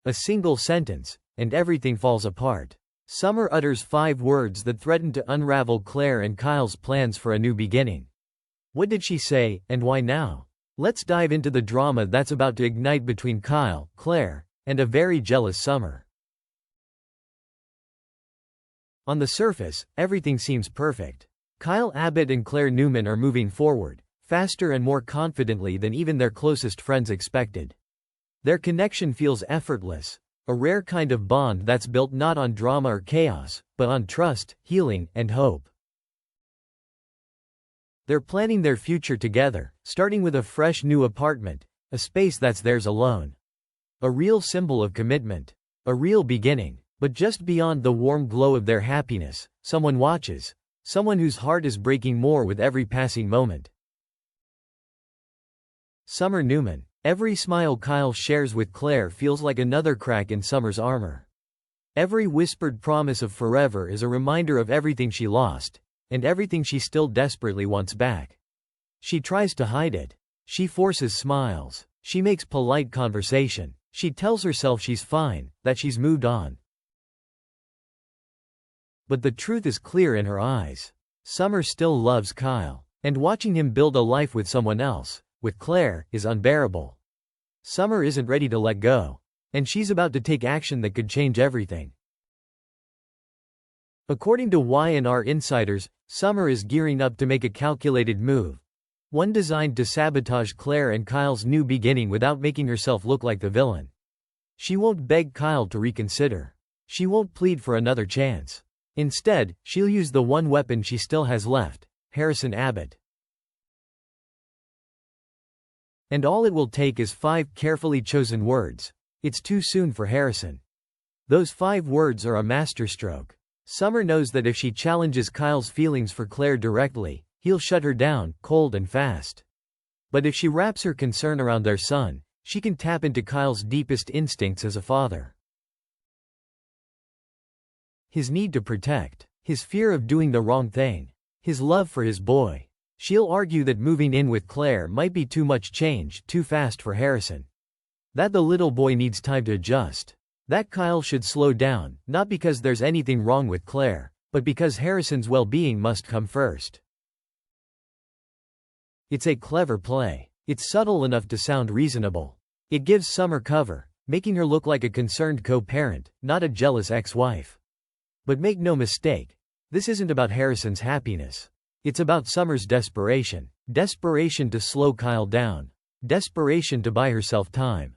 A single sentence, and everything falls apart. Summer utters 5 words that threaten to unravel Claire and Kyle's plans for a new beginning. What did she say, and why now? Let's dive into the drama that's about to ignite between Kyle, Claire, and a very jealous Summer. On the surface, everything seems perfect. Kyle Abbott and Claire Newman are moving forward, faster and more confidently than even their closest friends expected. Their connection feels effortless, a rare kind of bond that's built not on drama or chaos, but on trust, healing, and hope. They're planning their future together, starting with a fresh new apartment, a space that's theirs alone. A real symbol of commitment. A real beginning. But just beyond the warm glow of their happiness, someone watches. Someone whose heart is breaking more with every passing moment. Summer Newman. Every smile Kyle shares with Claire feels like another crack in Summer's armor. Every whispered promise of forever is a reminder of everything she lost, and everything she still desperately wants back. She tries to hide it. She forces smiles. She makes polite conversation. She tells herself she's fine, that she's moved on. But the truth is clear in her eyes. Summer still loves Kyle, and watching him build a life with someone else, with Claire, is unbearable. Summer isn't ready to let go, and she's about to take action that could change everything. According to Y&R insiders, Summer is gearing up to make a calculated move. One designed to sabotage Claire and Kyle's new beginning without making herself look like the villain. She won't beg Kyle to reconsider. She won't plead for another chance. Instead, she'll use the one weapon she still has left, Harrison Abbott. And all it will take is 5 carefully chosen words. It's too soon for Harrison. Those 5 words are a masterstroke. Summer knows that if she challenges Kyle's feelings for Claire directly, he'll shut her down, cold and fast. But if she wraps her concern around their son, she can tap into Kyle's deepest instincts as a father. His need to protect, his fear of doing the wrong thing, his love for his boy. She'll argue that moving in with Claire might be too much change, too fast for Harrison. That the little boy needs time to adjust. That Kyle should slow down, not because there's anything wrong with Claire, but because Harrison's well-being must come first. It's a clever play. It's subtle enough to sound reasonable. It gives Summer cover, making her look like a concerned co-parent, not a jealous ex-wife. But make no mistake, this isn't about Harrison's happiness. It's about Summer's desperation. Desperation to slow Kyle down. Desperation to buy herself time.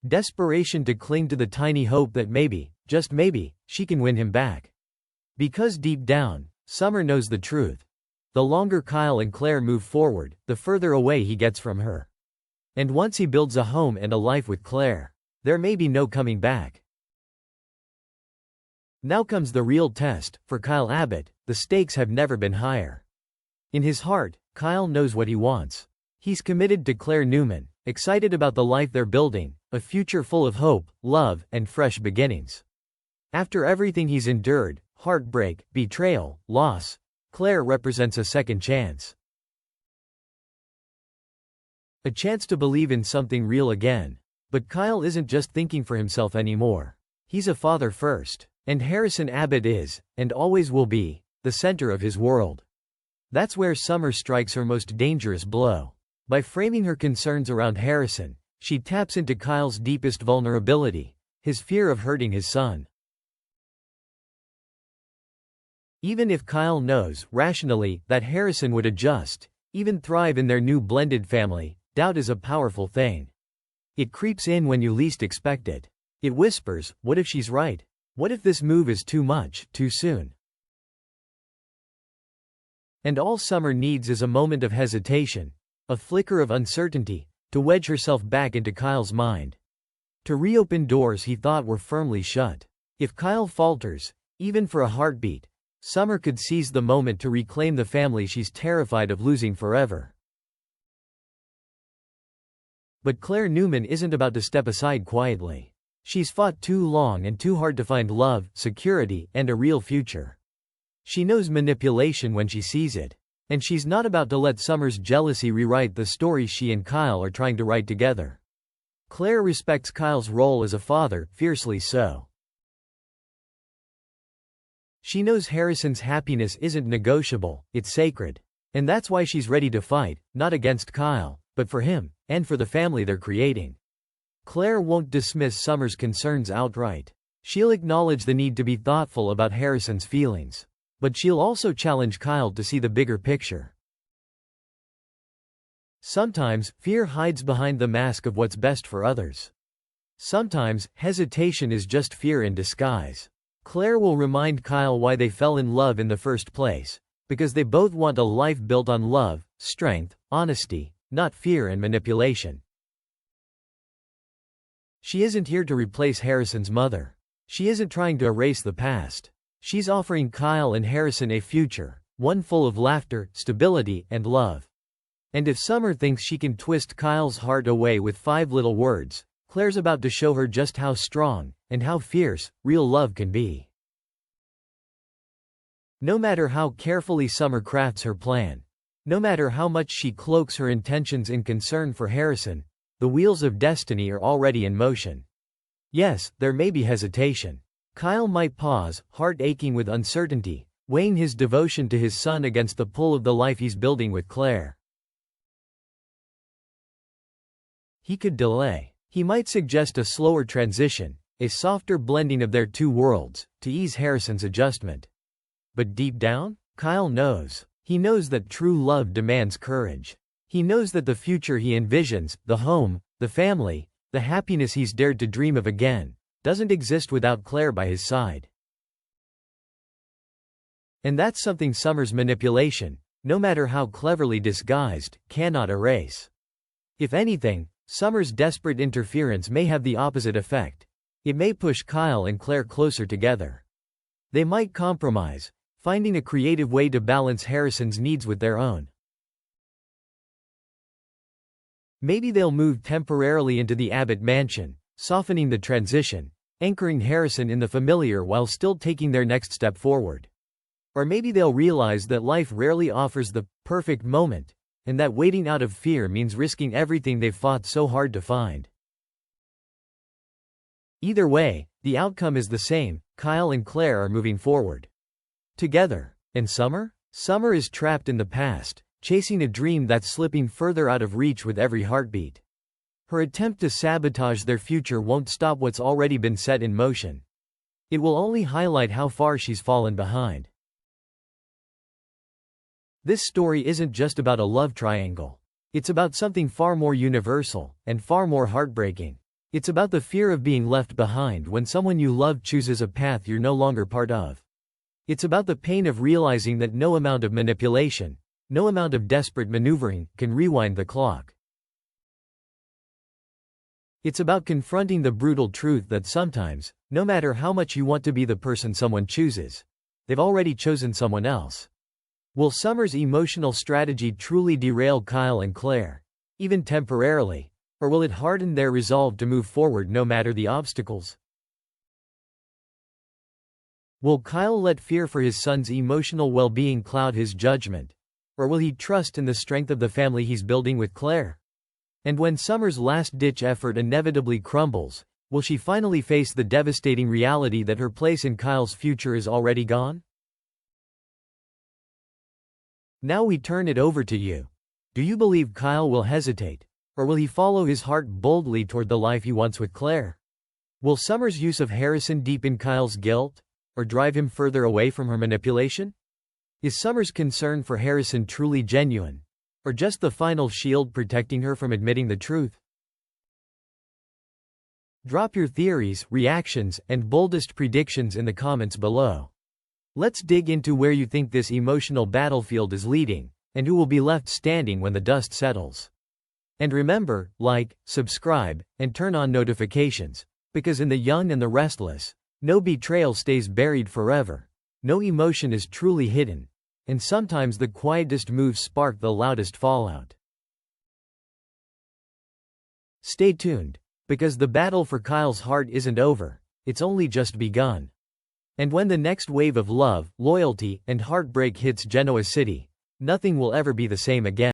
Desperation to cling to the tiny hope that maybe, just maybe, she can win him back. Because deep down, Summer knows the truth. The longer Kyle and Claire move forward, the further away he gets from her. And once he builds a home and a life with Claire, there may be no coming back. Now comes the real test. For Kyle Abbott, the stakes have never been higher. In his heart, Kyle knows what he wants. He's committed to Claire Newman, excited about the life they're building, a future full of hope, love, and fresh beginnings. After everything he's endured, heartbreak, betrayal, loss, Claire represents a second chance. A chance to believe in something real again. But Kyle isn't just thinking for himself anymore. He's a father first. And Harrison Abbott is, and always will be, the center of his world. That's where Summer strikes her most dangerous blow. By framing her concerns around Harrison, she taps into Kyle's deepest vulnerability, his fear of hurting his son. Even if Kyle knows, rationally, that Harrison would adjust, even thrive in their new blended family, doubt is a powerful thing. It creeps in when you least expect it. It whispers, what if she's right? What if this move is too much, too soon? And all Summer needs is a moment of hesitation, a flicker of uncertainty, to wedge herself back into Kyle's mind. To reopen doors he thought were firmly shut. If Kyle falters, even for a heartbeat, Summer could seize the moment to reclaim the family she's terrified of losing forever. But Claire Newman isn't about to step aside quietly. She's fought too long and too hard to find love, security, and a real future. She knows manipulation when she sees it. And she's not about to let Summer's jealousy rewrite the story she and Kyle are trying to write together. Claire respects Kyle's role as a father, fiercely so. She knows Harrison's happiness isn't negotiable, it's sacred. And that's why she's ready to fight, not against Kyle, but for him, and for the family they're creating. Claire won't dismiss Summer's concerns outright. She'll acknowledge the need to be thoughtful about Harrison's feelings. But she'll also challenge Kyle to see the bigger picture. Sometimes, fear hides behind the mask of what's best for others. Sometimes, hesitation is just fear in disguise. Claire will remind Kyle why they fell in love in the first place. Because they both want a life built on love, strength, honesty, not fear and manipulation. She isn't here to replace Harrison's mother. She isn't trying to erase the past. She's offering Kyle and Harrison a future, one full of laughter, stability, and love. And if Summer thinks she can twist Kyle's heart away with 5 little words, Claire's about to show her just how strong, and how fierce, real love can be. No matter how carefully Summer crafts her plan, no matter how much she cloaks her intentions in concern for Harrison, the wheels of destiny are already in motion. Yes, there may be hesitation. Kyle might pause, heart aching with uncertainty, weighing his devotion to his son against the pull of the life he's building with Claire. He could delay. He might suggest a slower transition, a softer blending of their two worlds, to ease Harrison's adjustment. But deep down, Kyle knows. He knows that true love demands courage. He knows that the future he envisions, the home, the family, the happiness he's dared to dream of again, doesn't exist without Claire by his side. And that's something Summer's manipulation, no matter how cleverly disguised, cannot erase. If anything, Summer's desperate interference may have the opposite effect. It may push Kyle and Claire closer together. They might compromise, finding a creative way to balance Harrison's needs with their own. Maybe they'll move temporarily into the Abbott mansion, softening the transition, anchoring Harrison in the familiar while still taking their next step forward. Or maybe they'll realize that life rarely offers the perfect moment, and that waiting out of fear means risking everything they've fought so hard to find. Either way, the outcome is the same. Kyle and Claire are moving forward together. And Summer? Summer is trapped in the past, chasing a dream that's slipping further out of reach with every heartbeat. Her attempt to sabotage their future won't stop what's already been set in motion. It will only highlight how far she's fallen behind. This story isn't just about a love triangle. It's about something far more universal, and far more heartbreaking. It's about the fear of being left behind when someone you love chooses a path you're no longer part of. It's about the pain of realizing that no amount of manipulation, no amount of desperate maneuvering, can rewind the clock. It's about confronting the brutal truth that sometimes, no matter how much you want to be the person someone chooses, they've already chosen someone else. Will Summer's emotional strategy truly derail Kyle and Claire, even temporarily, or will it harden their resolve to move forward no matter the obstacles? Will Kyle let fear for his son's emotional well-being cloud his judgment, or will he trust in the strength of the family he's building with Claire? And when Summer's last-ditch effort inevitably crumbles, will she finally face the devastating reality that her place in Kyle's future is already gone? Now we turn it over to you. Do you believe Kyle will hesitate, or will he follow his heart boldly toward the life he wants with Claire? Will Summer's use of Harrison deepen Kyle's guilt, or drive him further away from her manipulation? Is Summer's concern for Harrison truly genuine, or just the final shield protecting her from admitting the truth? Drop your theories, reactions, and boldest predictions in the comments below. Let's dig into where you think this emotional battlefield is leading, and who will be left standing when the dust settles. And remember, like, subscribe, and turn on notifications, because in the young and the restless, no betrayal stays buried forever, no emotion is truly hidden, and sometimes the quietest moves spark the loudest fallout. Stay tuned, because the battle for Kyle's heart isn't over, it's only just begun. And when the next wave of love, loyalty, and heartbreak hits Genoa City, Nothing will ever be the same again.